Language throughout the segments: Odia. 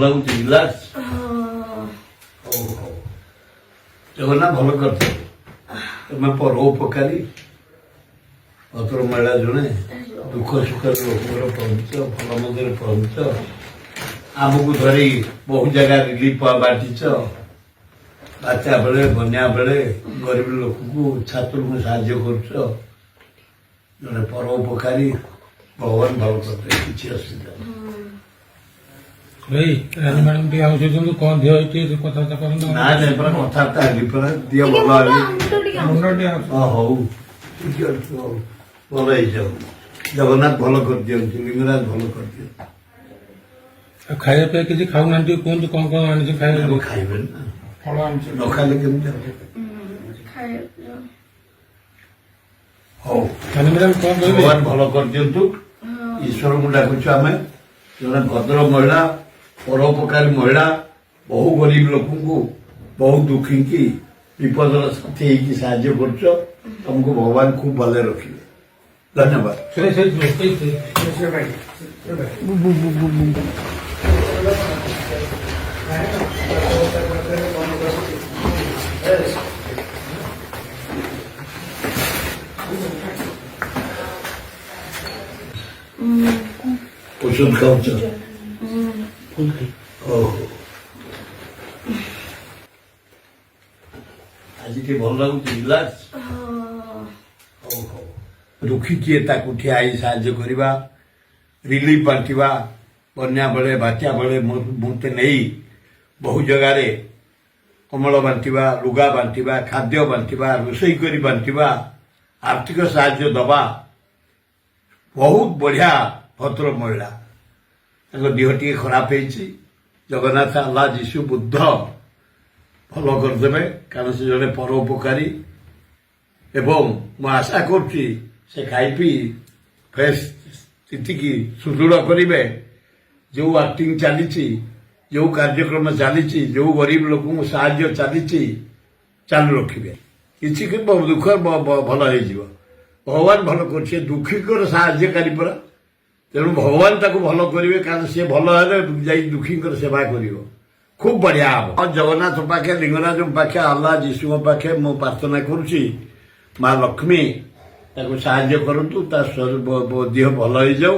ଲାଗୁଛି ରିଲାକ୍ସ ଜଗନ୍ନାଥ ଭଲ କରିଥିଲେ ତମେ ପରୋପକାରୀ ଅତର ମହିଳା ଜଣେ ଦୁଃଖ ସୁଖରେ ଲୋକଙ୍କର ପହଞ୍ଚ ଭଲ ମନ୍ଦରେ ପହଞ୍ଚ ଆମକୁ ଧରି ବହୁ ଜାଗା ରିଲିଫ ବାଣ୍ଟିଛ ବାତ୍ୟା ବେଳେ ବନ୍ୟା ବେଳେ ଗରିବ ଲୋକଙ୍କୁ ଛାତ୍ରଙ୍କୁ ସାହାଯ୍ୟ କରୁଛ ଜଣେ ପରୋପକାରୀ ଭଗବାନ ଭଲ କରିଥିଲେ କିଛି ଅସୁବିଧା ନାହିଁ। ଭାଇ ରାନୀ ମ୍ୟାଡାମ ଟିକେ ଆସୁଛନ୍ତି କଣ ଦେହ ହେଇଛି କଥାବାର୍ତ୍ତା କରନ୍ତୁ। ନା ନାଇଁ ପରା କଥାବାର୍ତ୍ତା ହେଲି ପରା ଦିଅ ଭଲ ହେଲି ମୁଣ୍ଡ ଟିକେ ହଉ ଠିକ ଅଛି ହଉ ଭଲ ହେଇଯାଉ ଜଗନ୍ନାଥ ଭଲ କରିଦିଅନ୍ତୁ ଲିଙ୍ଗରାଜ ଭଲ କରିଦିଅନ୍ତୁ। ଆଉ ଖାଇବା ପିଇବା କିଛି ଖାଉନାହାନ୍ତି କୁହନ୍ତୁ କଣ କଣ ଆଣିଛି ଖାଇବା ଖାଇବେନି ନା ଫଳ ଆଣିଛି ନ ଖାଇଲେ କେମିତି ହବ? ହଉ ରାନୀ ମ୍ୟାଡାମ କଣ କହିବେ ଭଗବାନ ଭଲ କରିଦିଅନ୍ତୁ ଈଶ୍ୱରଙ୍କୁ ଡାକୁଛୁ ଆମେ ଜଣେ ଭଦ୍ର ମହିଳା ପରୋପକାରୀ ମହିଳା ବହୁ ଗରିବ ଲୋକଙ୍କୁ ବହୁ ଦୁଃଖୀକି ବିପଦର ସାଥୀ ହେଇକି ସାହାଯ୍ୟ କରୁଛ ତମକୁ ଭଗବାନ ଖୁବ ଭଲରେ ରଖିବେ ଧନ୍ୟବାଦ। ଔଷଧ ଖାଉଛ ଆଜି ଟିକେ ଭଲ ଲାଗୁଛି ରିଲାକ୍ସ ଦୁଃଖୀ କିଏ ତାକୁ ଠିଆ ହେଇ ସାହାଯ୍ୟ କରିବା ରିଲିଫ ବାଣ୍ଟିବା ବନ୍ୟା ବେଳେ ବାତ୍ୟା ବେଳେ ମୋତେ ନେଇ ବହୁ ଜାଗାରେ କମଳ ବାଣ୍ଟିବା ଲୁଗା ବାଣ୍ଟିବା ଖାଦ୍ୟ ବାଣ୍ଟିବା ରୋଷେଇ କରି ବାଣ୍ଟିବା ଆର୍ଥିକ ସାହାଯ୍ୟ ଦେବା ବହୁତ ବଢିଆ ଭଦ୍ର ମହିଳା ତାଙ୍କ ଦେହ ଟିକେ ଖରାପ ହେଇଛି ଜଗନ୍ନାଥ ଆଲ୍ଲାହ ଯୀଶୁ ବୁଦ୍ଧ ଭଲ କରିଦେବେ କାରଣ ସେ ଜଣେ ପରୋପକାରୀ ଏବଂ ମୁଁ ଆଶା କରୁଛି ସେ ଖାଇ ପିଇ ଫ୍ରେଶ ସ୍ଥିତିକି ସୁଦୃଢ଼ କରିବେ ଯେଉଁ ଆକ୍ଟିଂ ଚାଲିଛି ଯେଉଁ କାର୍ଯ୍ୟକ୍ରମ ଚାଲିଛି ଯେଉଁ ଗରିବ ଲୋକଙ୍କୁ ସାହାଯ୍ୟ ଚାଲିଛି ଚାଲୁ ରଖିବେ କିଛି ଦୁଃଖ ଭଲ ହେଇଯିବ ଭଗବାନ ଭଲ କରୁଛି ଦୁଃଖୀଙ୍କର ସାହାଯ୍ୟକାରୀ ପରା ତେଣୁ ଭଗବାନ ତାକୁ ଭଲ କରିବେ କାରଣ ସେ ଭଲ ହେଲେ ଯାଇ ଦୁଃଖୀଙ୍କର ସେବା କରିବ ଖୁବ ବଢିଆ ହବ। ଜଗନ୍ନାଥ ପାଖେ ଲିଙ୍ଗରାଜଙ୍କ ପାଖେ ଆଲ୍ଲାହ ଯୀଶୁଙ୍କ ପାଖେ ମୁଁ ପ୍ରାର୍ଥନା କରୁଛି ମା ଲକ୍ଷ୍ମୀ ତାକୁ ସାହାଯ୍ୟ କରନ୍ତୁ ତା ଦେହ ଭଲ ହେଇଯାଉ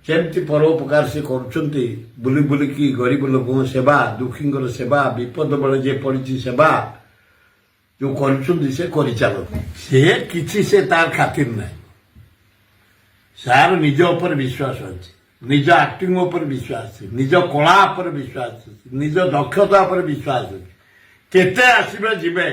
ଯେମିତି ପରୋପକାର ସେ କରୁଛନ୍ତି ବୁଲି ବୁଲିକି ଗରିବ ଲୋକଙ୍କ ସେବା ଦୁଃଖୀଙ୍କର ସେବା ବିପଦ ବେଳେ ଯେ ପଡିଛି ସେବା ଯୋଉ କରୁଛନ୍ତି ସେ କରିଚାଲନ୍ତୁ ସେ କିଛି ସେ ତାର ଖାତିର ନାହିଁ ତାର ନିଜ ଉପରେ ବିଶ୍ୱାସ ଅଛି ନିଜ ଆକ୍ଟିଂ ଉପରେ ବିଶ୍ୱାସ ଅଛି ନିଜ କଳା ଉପରେ ବିଶ୍ୱାସ ଅଛି ନିଜ ଦକ୍ଷତା ଉପରେ ବିଶ୍ୱାସ ଅଛି କେତେ ଆସିବେ ଯିବେ